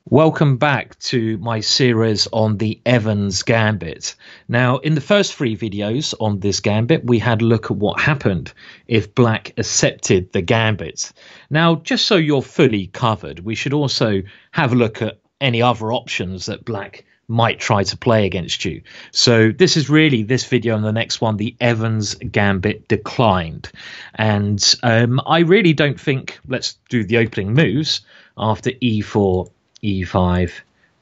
Welcome back to my series on the Evans Gambit. Now, in the first three videos on this gambit, we had a look at what happened if Black accepted the gambit. Now, just so you're fully covered, we should also have a look at any other options that Black might try to play against you. So this is really this video and the next one, the Evans Gambit declined. And I really don't think, let's do the opening moves after e4, e5,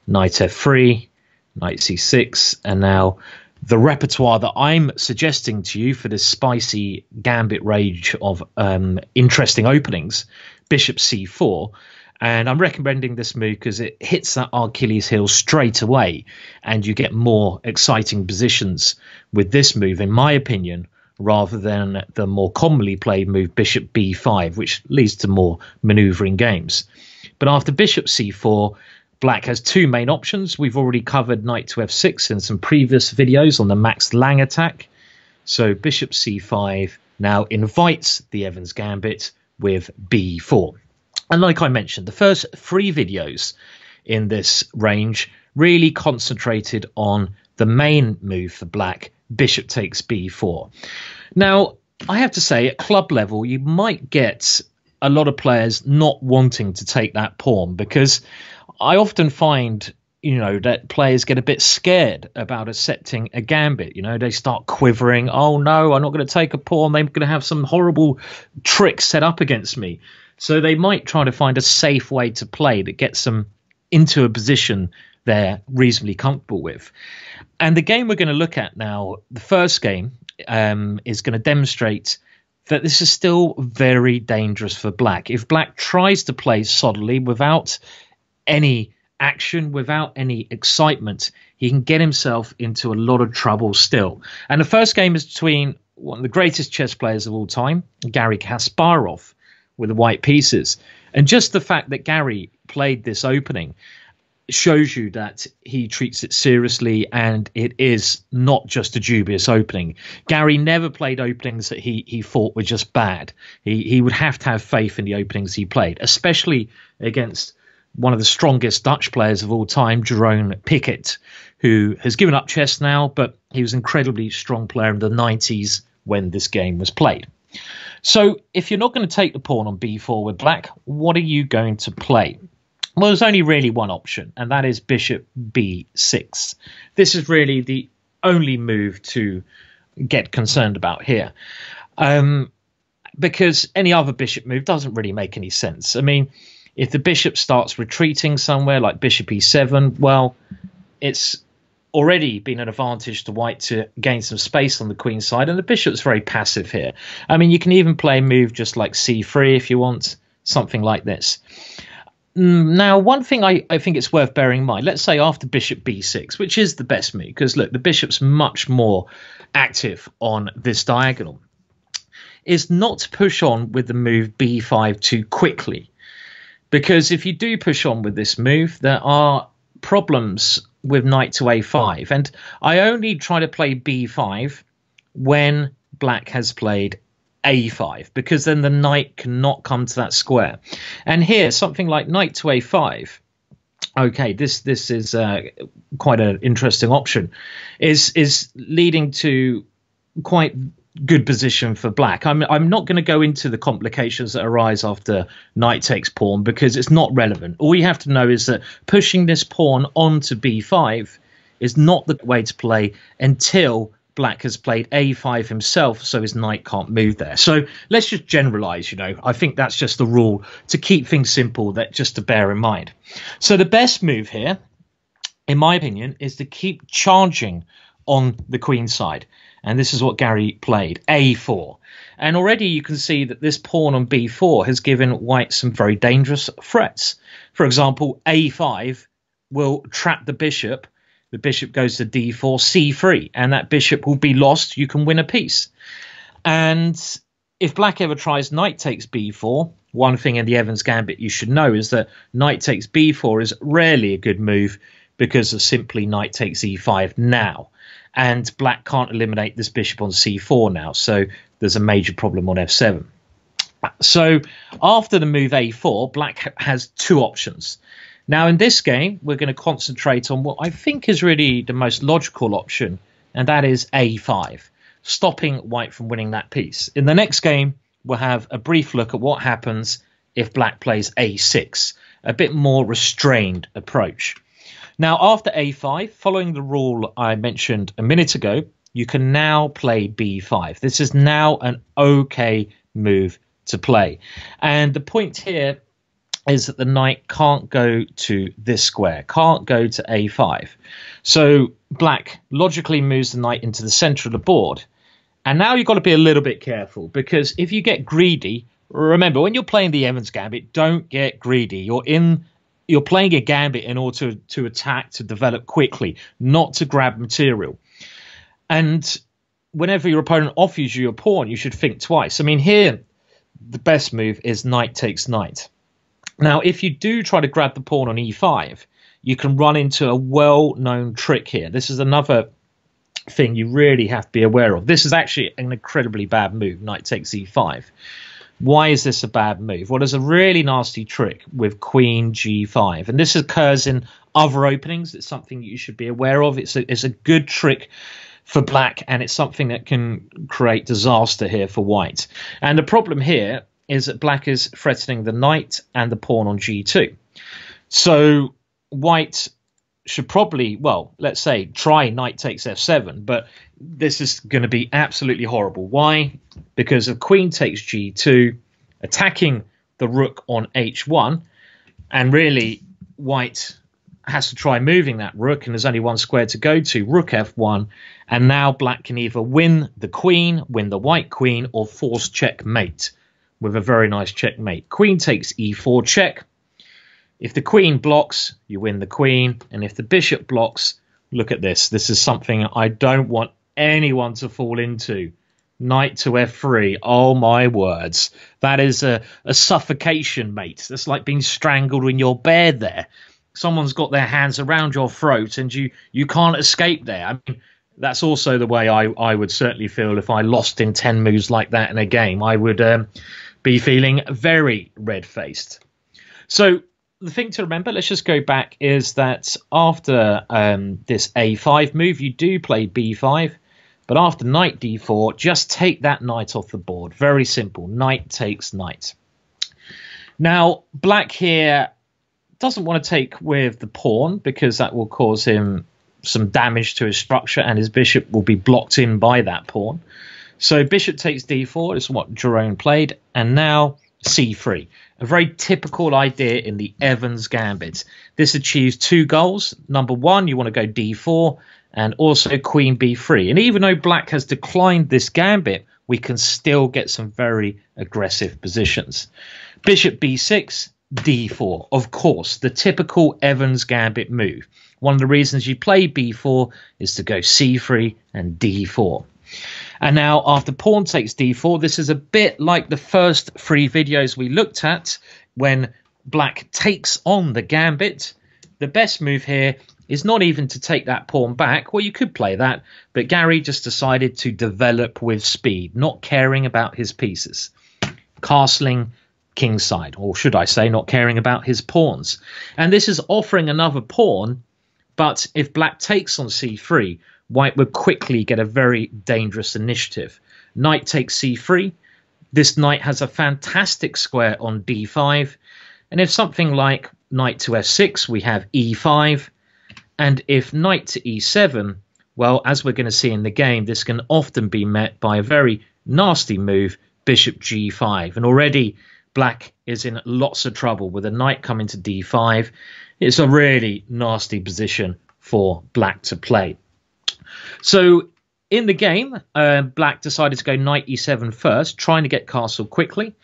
knight f3, knight c6, and now the repertoire that I'm suggesting to you for this spicy gambit range of interesting openings, bishop c4. And I'm recommending this move because it hits that Achilles heel straight away, and you get more exciting positions with this move, in my opinion, rather than the more commonly played move bishop b5, which leads to more maneuvering games. But after bishop c4, Black has two main options. We've already covered knight to f6 in some previous videos on the Max Lang attack. So bishop c5 now invites the Evans Gambit with b4. And like I mentioned, the first three videos in this range really concentrated on the main move for Black, bishop takes b4. Now, I have to say, at club level, you might get a lot of players not wanting to take that pawn, because I often find, that players get a bit scared about accepting a gambit. They start quivering. Oh, no, I'm not going to take a pawn. They're going to have some horrible trick set up against me. So they might try to find a safe way to play that gets them into a position they're reasonably comfortable with. And the game we're going to look at now, the first game, is going to demonstrate that this is still very dangerous for Black. If Black tries to play solidly without any action, without any excitement, he can get himself into a lot of trouble still. And the first game is between one of the greatest chess players of all time, Garry Kasparov, with the white pieces. And just the fact that Garry played this opening shows you that he treats it seriously, and it is not just a dubious opening. Garry never played openings that he thought were just bad. He would have to have faith in the openings he played, especially against one of the strongest Dutch players of all time, Jerome Pickett, who has given up chess now, but he was an incredibly strong player in the 90s when this game was played. So if you're not going to take the pawn on b4 with Black, what are you going to play? Well, there's only really one option, and that is bishop b6. This is really the only move to get concerned about here, because any other bishop move doesn't really make any sense. I mean, if the bishop starts retreating somewhere like bishop e7, well, it's already been an advantage to white to gain some space on the queen side, and the bishop's very passive here. I mean, you can even play a move just like c3 if you want, something like this. Now, one thing I think it's worth bearing in mind, let's say after bishop b6, which is the best move, because look, the bishop's much more active on this diagonal, is not to push on with the move b5 too quickly. Because if you do push on with this move, there are problems with knight to a5. And I only try to play b5 when Black has played a5, because then the knight cannot come to that square. And here, something like knight to a5, okay, this is quite an interesting option, is leading to quite good position for Black. I'm not going to go into the complications that arise after knight takes pawn, because it's not relevant. All you have to know is that pushing this pawn onto b5 is not the way to play until Black has played a5 himself, so his knight can't move there. So let's just generalize, I think that's just the rule to keep things simple, that just to bear in mind. So the best move here, in my opinion, is to keep charging on the queen side. And this is what Garry played, a4. And already you can see that this pawn on b4 has given white some very dangerous threats. For example, a5 will trap the bishop. The bishop goes to d4, c3, and that bishop will be lost. You can win a piece. And if Black ever tries knight takes b4, one thing in the Evans Gambit you should know is that knight takes b4 is rarely a good move, because of simply knight takes e5 now. And Black can't eliminate this bishop on c4 now, so there's a major problem on f7. So after the move a4, Black has two options. Now, in this game, we're going to concentrate on what I think is really the most logical option, and that is a5, stopping white from winning that piece. In the next game, we'll have a brief look at what happens if black plays a6, a bit more restrained approach. Now, after a5, following the rule I mentioned a minute ago, you can now play b5. This is now an okay move to play. And the point here is that the knight can't go to this square, can't go to a5. So black logically moves the knight into the center of the board. And now you've got to be a little bit careful, because if you get greedy, remember, when you're playing the Evans Gambit, don't get greedy. You're playing a gambit in order to attack, to develop quickly, not to grab material. And whenever your opponent offers you a pawn, you should think twice. I mean, here, the best move is knight takes knight. Now, if you do try to grab the pawn on e5, you can run into a well-known trick here. This is another thing you really have to be aware of. This is actually an incredibly bad move, knight takes e5. Why is this a bad move? Well, there's a really nasty trick with queen g5, and this occurs in other openings. It's something you should be aware of. It's a good trick for black, and it's something that can create disaster here for white. And the problem here is that black is threatening the knight and the pawn on g2. So white should probably, well, let's say try knight takes f7, but this is going to be absolutely horrible. Why? Because of queen takes g2, attacking the rook on h1, and really white has to try moving that rook, and there's only one square to go to, rook f1, and now black can either win the queen, win the white queen, or force checkmate with a very nice checkmate. Queen takes e4 check. If the queen blocks, you win the queen, and if the bishop blocks, look at this. This is something I don't want anyone to fall into. Knight to f3. Oh, my words. That is a suffocation, mate. That's like being strangled in your bed there. Someone's got their hands around your throat, and you can't escape there. I mean, that's also the way I would certainly feel if I lost in 10 moves like that in a game. I would be feeling very red-faced. So the thing to remember, let's just go back, is that after this a5 move, you do play b5. But after knight d4, just take that knight off the board. Very simple. Knight takes knight. Now, black here doesn't want to take with the pawn, because that will cause him some damage to his structure, and his bishop will be blocked in by that pawn. So bishop takes d4 is what Jerome played, and now c3. A very typical idea in the Evans Gambit. This achieves two goals. Number one, you want to go d4, and also queen b3. And even though black has declined this gambit, we can still get some very aggressive positions. Bishop b6, d4. Of course, the typical Evans Gambit move. One of the reasons you play b4 is to go c3 and d4. And now after pawn takes d4, this is a bit like the first three videos we looked at when black takes on the gambit. The best move here is not even to take that pawn back. Well, you could play that, but Garry just decided to develop with speed, not caring about his pieces. Castling kingside, or should I say, not caring about his pawns. And this is offering another pawn, but if black takes on c3, white would quickly get a very dangerous initiative. Knight takes c3. This knight has a fantastic square on d5. And if something like knight to f6, we have e5. And if knight to e7, well, as we're going to see in the game, this can often be met by a very nasty move, bishop g5. And already black is in lots of trouble with a knight coming to d5. It's a really nasty position for black to play. So in the game, black decided to go knight e7 first, trying to get castle quickly.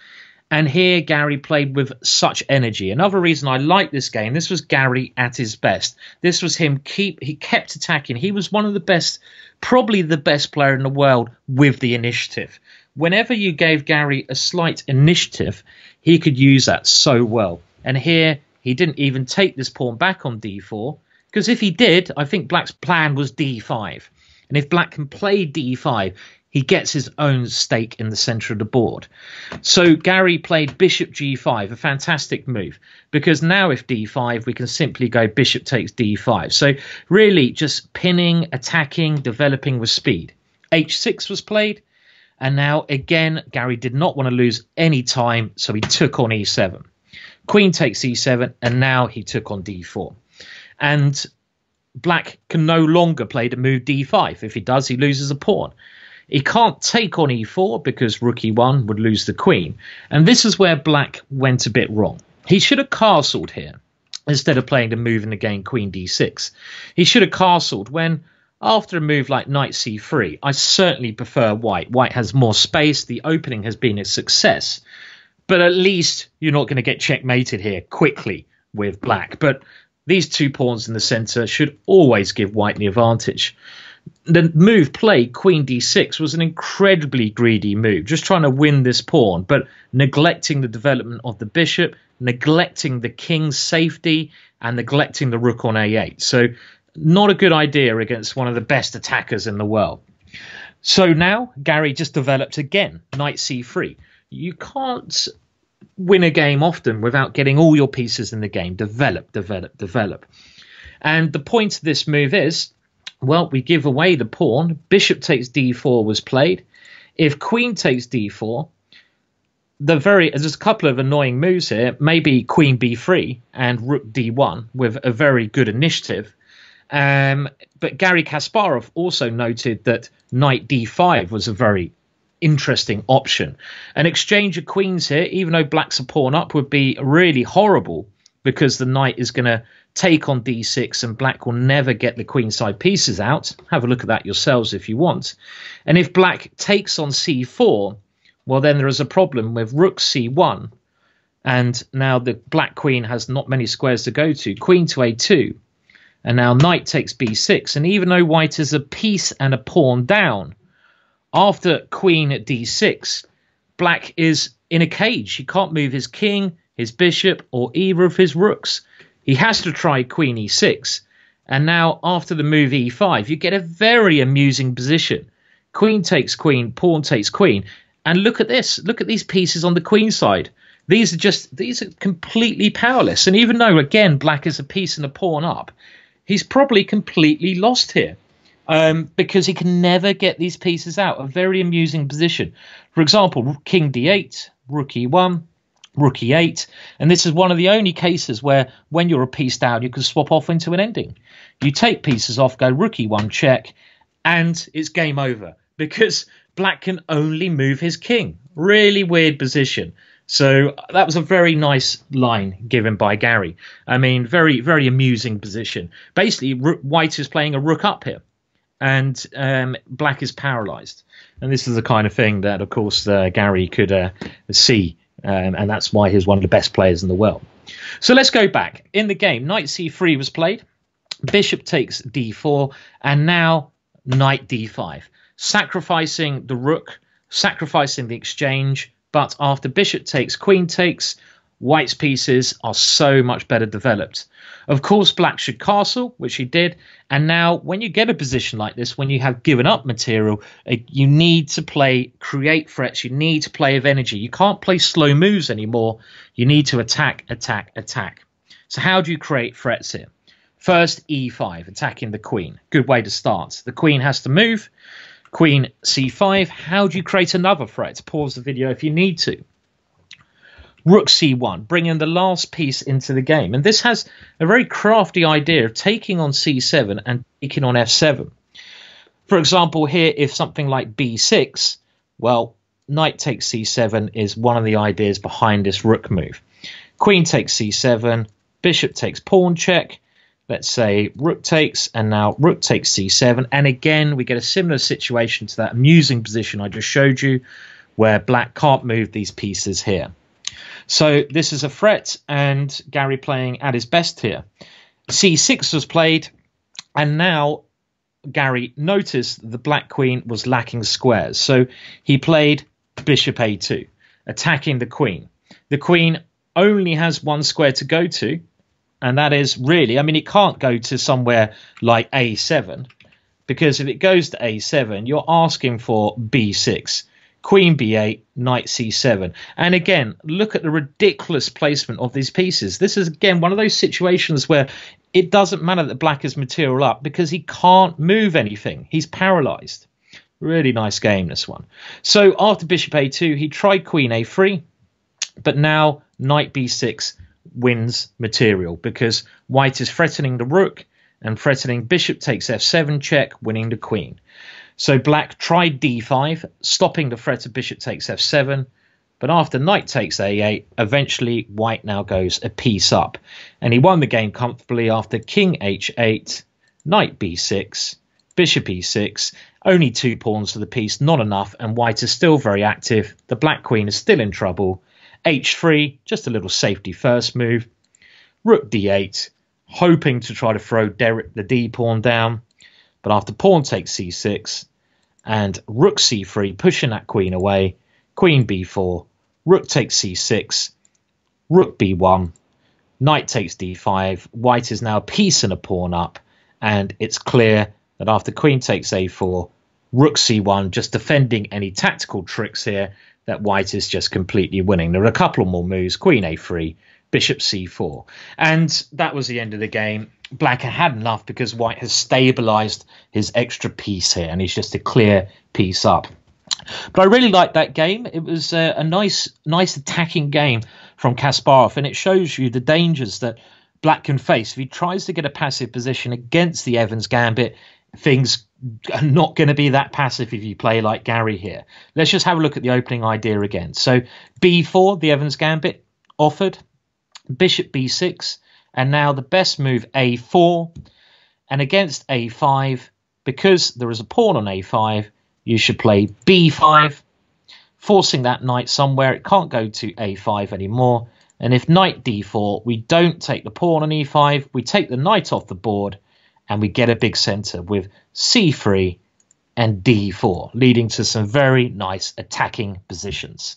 And here Garry played with such energy. Another reason I like this game, this was Garry at his best. This was him, he kept attacking. He was one of the best, probably the best player in the world with the initiative. Whenever you gave Garry a slight initiative, he could use that so well. And here he didn't even take this pawn back on d4, because if he did, I think black's plan was d5. And if black can play d5, he gets his own stake in the center of the board. So Garry played bishop g5, a fantastic move, because now if d5, we can simply go bishop takes d5. So really just pinning, attacking, developing with speed. h6 was played, and now again Garry did not want to lose any time, so he took on e7. Queen takes e7, and now he took on d4. And black can no longer play the move d5. If he does, he loses a pawn. He can't take on e4 because rook e1 would lose the queen. And this is where black went a bit wrong. He should have castled here instead of playing the move in the game queen d6. He should have castled when, after a move like knight c3, I certainly prefer white. White has more space. The opening has been a success. But at least you're not going to get checkmated here quickly with black. But these two pawns in the center should always give white the advantage. The move played, queen d6, was an incredibly greedy move, just trying to win this pawn, but neglecting the development of the bishop, neglecting the king's safety, and neglecting the rook on a8. So not a good idea against one of the best attackers in the world. So now Garry just developed again, knight c3. You can't win a game often without getting all your pieces in the game. Develop, develop, develop. And the point of this move is, well, we give away the pawn. Bishop takes d4 was played. If queen takes d4, there's a couple of annoying moves here. Maybe queen b3 and rook d1 with a very good initiative. But Garry Kasparov also noted that knight d5 was a very interesting option. An exchange of queens here, even though black's a pawn up, would be really horrible because the knight is going to take on d6 and black will never get the queenside pieces out. Have a look at that yourselves if you want. And if black takes on c4, well, then there is a problem with rook c1. And now the black queen has not many squares to go to. Queen to a2. And now knight takes b6. And even though white is a piece and a pawn down, after queen at d6, black is in a cage. He can't move his king, his bishop, or either of his rooks. He has to try queen e6. And now, after the move e5, you get a very amusing position. Queen takes queen, pawn takes queen. And look at this. Look at these pieces on the queen side. These are completely powerless. And even though, again, black is a piece and a pawn up, he's probably completely lost here. Because he can never get these pieces out. A very amusing position. For example, king d8, rook e1, rook e8. And this is one of the only cases where when you're a piece down, you can swap off into an ending. You take pieces off, go rook e1 check, and it's game over. Because black can only move his king. Really weird position. So that was a very nice line given by Garry. I mean, very, very amusing position. Basically, white is playing a rook up here. And black is paralyzed. And this is the kind of thing that, of course, Garry could see. And that's why he's one of the best players in the world. So let's go back. In the game, knight c3 was played. Bishop takes d4. And now knight d5. Sacrificing the rook, sacrificing the exchange. But after bishop takes, queen takes, white's pieces are so much better developed. Of course, black should castle, which he did. And now when you get a position like this, when you have given up material, you need to create threats. You need to play with energy. You can't play slow moves anymore. You need to attack, attack, attack. So how do you create threats here? First, e5, attacking the queen. Good way to start. The queen has to move. Queen c5. How do you create another threat? Pause the video if you need to. Rook c1, bringing the last piece into the game. And this has a very crafty idea of taking on c7 and taking on f7. For example, here, if something like b6, well, knight takes c7 is one of the ideas behind this rook move. Queen takes c7, bishop takes pawn check. Let's say rook takes, and now rook takes c7. And again, we get a similar situation to that amusing position I just showed you, where black can't move these pieces here. So this is a threat, and Garry playing at his best here. c6 was played, and now Garry noticed the black queen was lacking squares. So he played bishop a2, attacking the queen. The queen only has one square to go to, and that is really, I mean, it can't go to somewhere like a7. because if it goes to a7, you're asking for b6, queen b8, knight c7. And again, look at the ridiculous placement of these pieces. This is, again, one of those situations where it doesn't matter that black is material up because he can't move anything. He's paralyzed. Really nice game, this one. So after bishop a2, he tried queen a3, but now knight b6 wins material because white is threatening the rook and threatening bishop takes f7 check, winning the queen. So black tried d5, stopping the threat of bishop takes f7, but after knight takes a8, eventually white now goes a piece up. And he won the game comfortably after king h8, knight b6, bishop e6, only 2 pawns to the piece, not enough, and white is still very active. The black queen is still in trouble. h3, just a little safety first move. Rook d8, hoping to try to throw the d pawn down. But after pawn takes c6 and rook c3, pushing that queen away, queen b4, rook takes c6, rook b1, knight takes d5. White is now a piece and a pawn up, and it's clear that after queen takes a4, rook c1, just defending any tactical tricks here, that white is just completely winning. There are a couple more moves, queen a3, bishop c4, and that was the end of the game. Black had enough because white has stabilized his extra piece here, and he's just a clear piece up. But I really liked that game. It was a nice attacking game from Kasparov, and it shows you the dangers that black can face. If he tries to get a passive position against the Evans Gambit, things are not going to be that passive if you play like Garry here. Let's just have a look at the opening idea again. So b4, the Evans Gambit offered, bishop b6, and now the best move a4, and against a5, because there is a pawn on a5, you should play b5, forcing that knight somewhere. It can't go to a5 anymore, and if knight d4, we don't take the pawn on e5, we take the knight off the board, and we get a big center with c3 and d4, leading to some very nice attacking positions.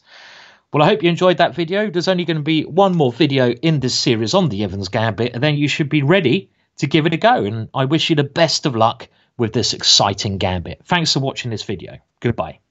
Well, I hope you enjoyed that video. There's only going to be one more video in this series on the Evans Gambit, and then you should be ready to give it a go. And I wish you the best of luck with this exciting gambit. Thanks for watching this video. Goodbye.